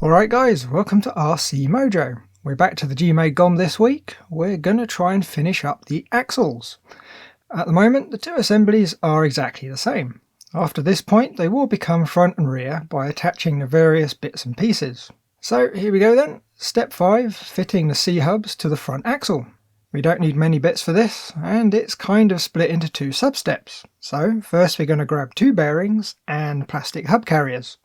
Alright guys, welcome to RC Mojo. We're back to the GMade GOM this week. We're going to try and finish up the axles. At the moment the two assemblies are exactly the same. After this point they will become front and rear by attaching the various bits and pieces. So here we go then. Step 5, fitting the C-hubs to the front axle. We don't need many bits for this, and it's kind of split into two sub-steps. So first we're going to grab two bearings and plastic hub carriers.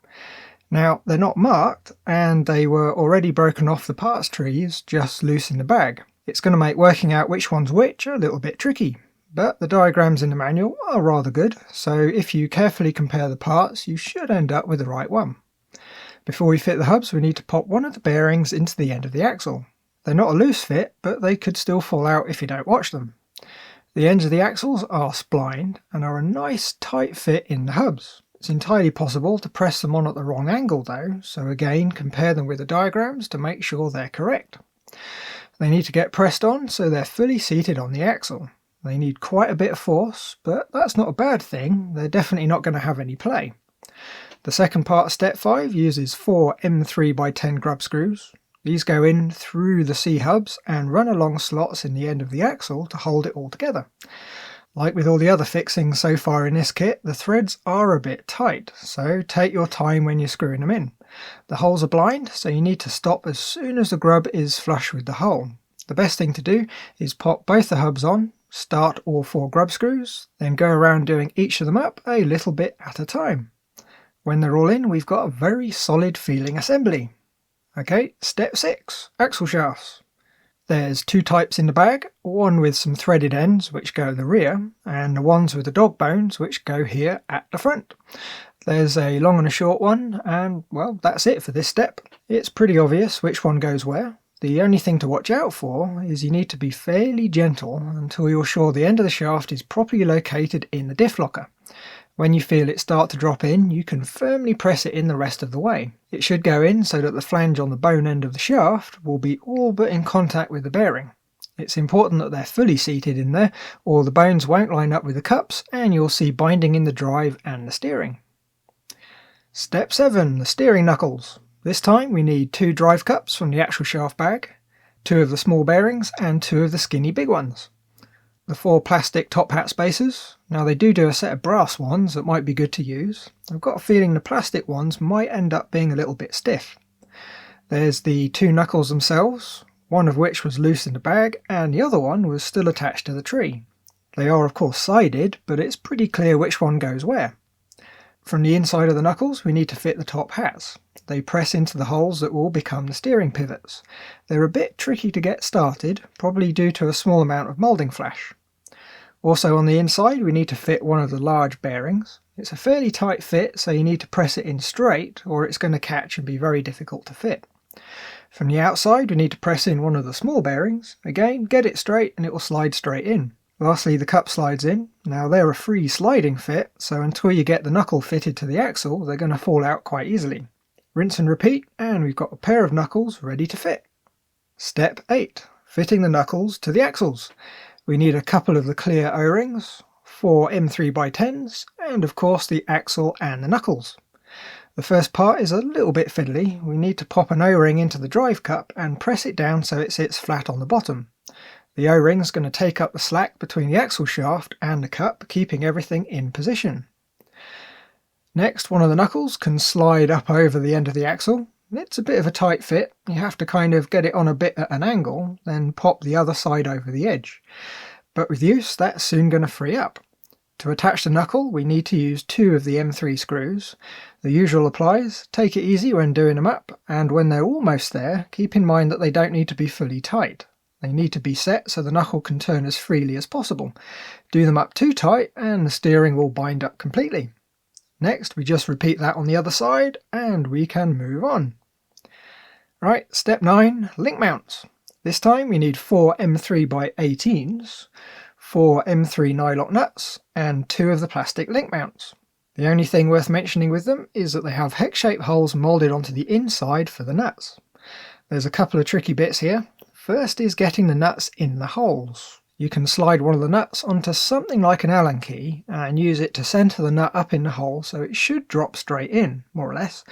Now they're not marked and they were already broken off the parts trees just loose in the bag. It's going to make working out which one's which a little bit tricky, but the diagrams in the manual are rather good, so if you carefully compare the parts you should end up with the right one. Before we fit the hubs we need to pop one of the bearings into the end of the axle. They're not a loose fit, but they could still fall out if you don't watch them. The ends of the axles are splined and are a nice tight fit in the hubs. It's entirely possible to press them on at the wrong angle though, so again compare them with the diagrams to make sure they're correct. They need to get pressed on so they're fully seated on the axle. They need quite a bit of force, but that's not a bad thing, they're definitely not going to have any play. The second part of step 5 uses 4 M3x10 grub screws. These go in through the C-hubs and run along slots in the end of the axle to hold it all together. Like with all the other fixings so far in this kit, the threads are a bit tight, so take your time when you're screwing them in. The holes are blind, so you need to stop as soon as the grub is flush with the hole. The best thing to do is pop both the hubs on, start all 4 grub screws, then go around doing each of them up a little bit at a time. When they're all in, we've got a very solid feeling assembly. Okay, step 6, axle shafts. There's two types in the bag, one with some threaded ends which go the rear, and the ones with the dog bones which go here at the front. There's a long and a short one, and well, that's it for this step. It's pretty obvious which one goes where. The only thing to watch out for is you need to be fairly gentle until you're sure the end of the shaft is properly located in the diff locker. When you feel it start to drop in, you can firmly press it in the rest of the way. It should go in so that the flange on the bone end of the shaft will be all but in contact with the bearing. It's important that they're fully seated in there, or the bones won't line up with the cups and you'll see binding in the drive and the steering. Step 7, the steering knuckles. This time we need 2 drive cups from the actual shaft bag, 2 of the small bearings and 2 of the skinny big ones. The 4 plastic top hat spacers. Now they do a set of brass ones that might be good to use. I've got a feeling the plastic ones might end up being a little bit stiff. There's the 2 knuckles themselves, one of which was loose in the bag and the other one was still attached to the tree. They are of course sided, but it's pretty clear which one goes where. From the inside of the knuckles we need to fit the top hats. They press into the holes that will become the steering pivots. They're a bit tricky to get started, probably due to a small amount of moulding flash. Also on the inside we need to fit one of the large bearings. It's a fairly tight fit, so you need to press it in straight or it's going to catch and be very difficult to fit. From the outside we need to press in one of the small bearings. Again, get it straight and it will slide straight in. Lastly, the cup slides in. Now they're a free sliding fit, so until you get the knuckle fitted to the axle they're going to fall out quite easily. Rinse and repeat and we've got a pair of knuckles ready to fit. Step 8, fitting the knuckles to the axles. We need a couple of the clear O-rings, 4 M3x10s, and of course the axle and the knuckles. The first part is a little bit fiddly. We need to pop an O-ring into the drive cup and press it down so it sits flat on the bottom. The O-ring is going to take up the slack between the axle shaft and the cup, keeping everything in position. Next, one of the knuckles can slide up over the end of the axle. It's a bit of a tight fit, you have to kind of get it on a bit at an angle, then pop the other side over the edge. But with use that's soon going to free up. To attach the knuckle we need to use 2 of the M3 screws. The usual applies, take it easy when doing them up, and when they're almost there keep in mind that they don't need to be fully tight. They need to be set so the knuckle can turn as freely as possible. Do them up too tight and the steering will bind up completely. Next we just repeat that on the other side and we can move on. Right, step 9, link mounts. This time we need 4 M3x18s, 4 M3 nylock nuts and 2 of the plastic link mounts. The only thing worth mentioning with them is that they have hex-shaped holes moulded onto the inside for the nuts. There's a couple of tricky bits here. First is getting the nuts in the holes. You can slide one of the nuts onto something like an Allen key and use it to centre the nut up in the hole so it should drop straight in, more or less.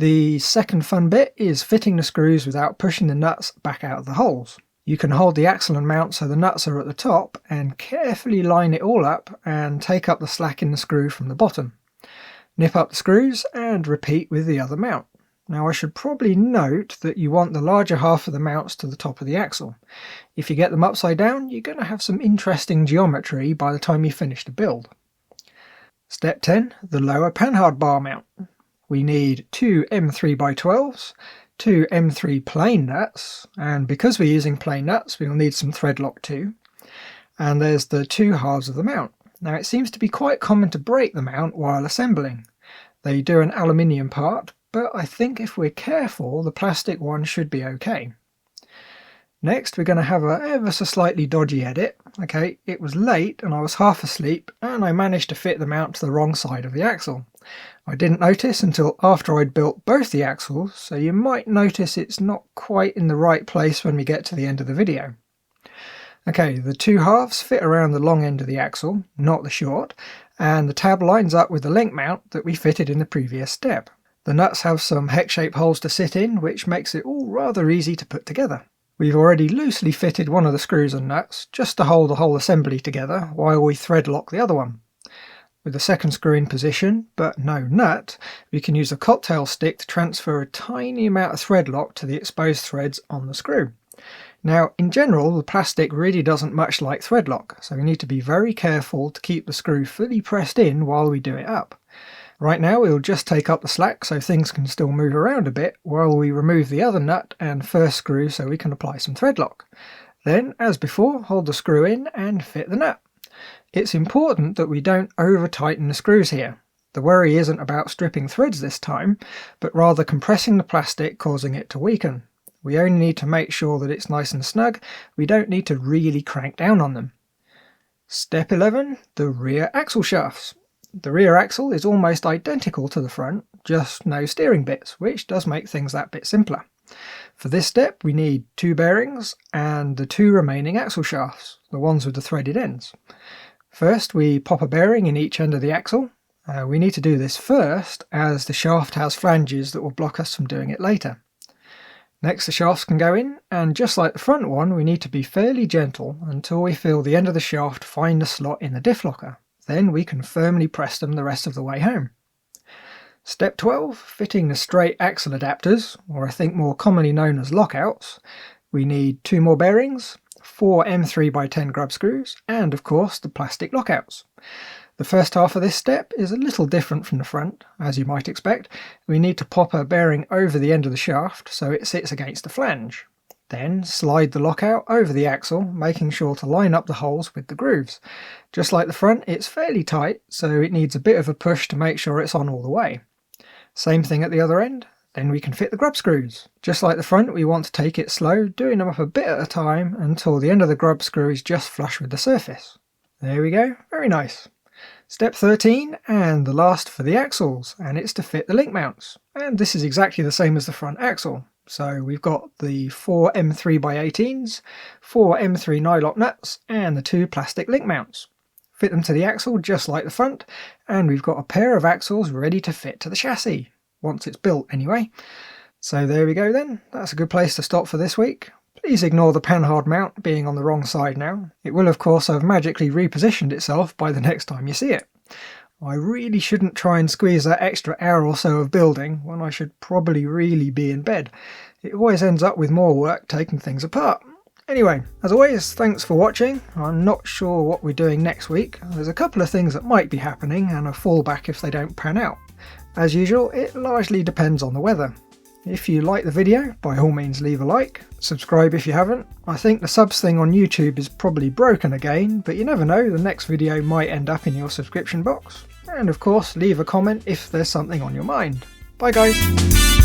The second fun bit is fitting the screws without pushing the nuts back out of the holes. You can hold the axle and mount so the nuts are at the top and carefully line it all up and take up the slack in the screw from the bottom. Nip up the screws and repeat with the other mount. Now I should probably note that you want the larger half of the mounts to the top of the axle. If you get them upside down, you're going to have some interesting geometry by the time you finish the build. Step 10, the lower panhard bar mount. We need 2 M3x12s, 2 M3 plain nuts, and because we're using plain nuts we'll need some thread lock too. And there's the 2 halves of the mount. Now it seems to be quite common to break the mount while assembling. They do an aluminium part, but I think if we're careful the plastic one should be okay. Next we're going to have a ever so slightly dodgy edit. Okay, it was late and I was half asleep and I managed to fit the mount to the wrong side of the axle. I didn't notice until after I'd built both the axles, so you might notice it's not quite in the right place when we get to the end of the video. Okay, the 2 halves fit around the long end of the axle, not the short, and the tab lines up with the link mount that we fitted in the previous step. The nuts have some hex-shaped holes to sit in, which makes it all rather easy to put together. We've already loosely fitted one of the screws and nuts, just to hold the whole assembly together while we thread lock the other one. With the second screw in position, but no nut, we can use a cocktail stick to transfer a tiny amount of thread lock to the exposed threads on the screw. Now, in general, the plastic really doesn't much like thread lock, so we need to be very careful to keep the screw fully pressed in while we do it up. Right now we'll just take up the slack so things can still move around a bit while we remove the other nut and first screw so we can apply some thread lock. Then, as before, hold the screw in and fit the nut. It's important that we don't over tighten the screws here. The worry isn't about stripping threads this time, but rather compressing the plastic, causing it to weaken. We only need to make sure that it's nice and snug. We don't need to really crank down on them. Step 11, the rear axle shafts. The rear axle is almost identical to the front, just no steering bits, which does make things that bit simpler. For this step we need 2 bearings and the 2 remaining axle shafts, the ones with the threaded ends. First we pop a bearing in each end of the axle. We need to do this first as the shaft has flanges that will block us from doing it later. Next the shafts can go in, and just like the front one we need to be fairly gentle until we feel the end of the shaft find a slot in the diff locker. Then we can firmly press them the rest of the way home. Step 12, fitting the straight axle adapters, or I think more commonly known as lockouts. We need 2 more bearings, 4 M3x10 grub screws, and of course the plastic lockouts. The first half of this step is a little different from the front, as you might expect. We need to pop a bearing over the end of the shaft so it sits against the flange. Then slide the lockout over the axle, making sure to line up the holes with the grooves. Just like the front, it's fairly tight, so it needs a bit of a push to make sure it's on all the way. Same thing at the other end. Then we can fit the grub screws. Just like the front, we want to take it slow, doing them up a bit at a time until the end of the grub screw is just flush with the surface. There we go, very nice. Step 13, and the last for the axles, and it's to fit the link mounts. And this is exactly the same as the front axle. So we've got the 4 M3x18s, 4 M3 nylock nuts, and the 2 plastic link mounts. Fit them to the axle just like the front, and we've got a pair of axles ready to fit to the chassis, once it's built anyway. So there we go then, that's a good place to stop for this week. Please ignore the panhard mount being on the wrong side now. It will of course have magically repositioned itself by the next time you see it. I really shouldn't try and squeeze that extra hour or so of building when I should probably really be in bed. It always ends up with more work taking things apart. Anyway, as always, thanks for watching. I'm not sure what we're doing next week. There's a couple of things that might be happening and a fallback if they don't pan out. As usual, it largely depends on the weather. If you like the video, by all means leave a like, subscribe if you haven't. I think the subs thing on YouTube is probably broken again, but you never know, the next video might end up in your subscription box. And of course, leave a comment if there's something on your mind. Bye guys!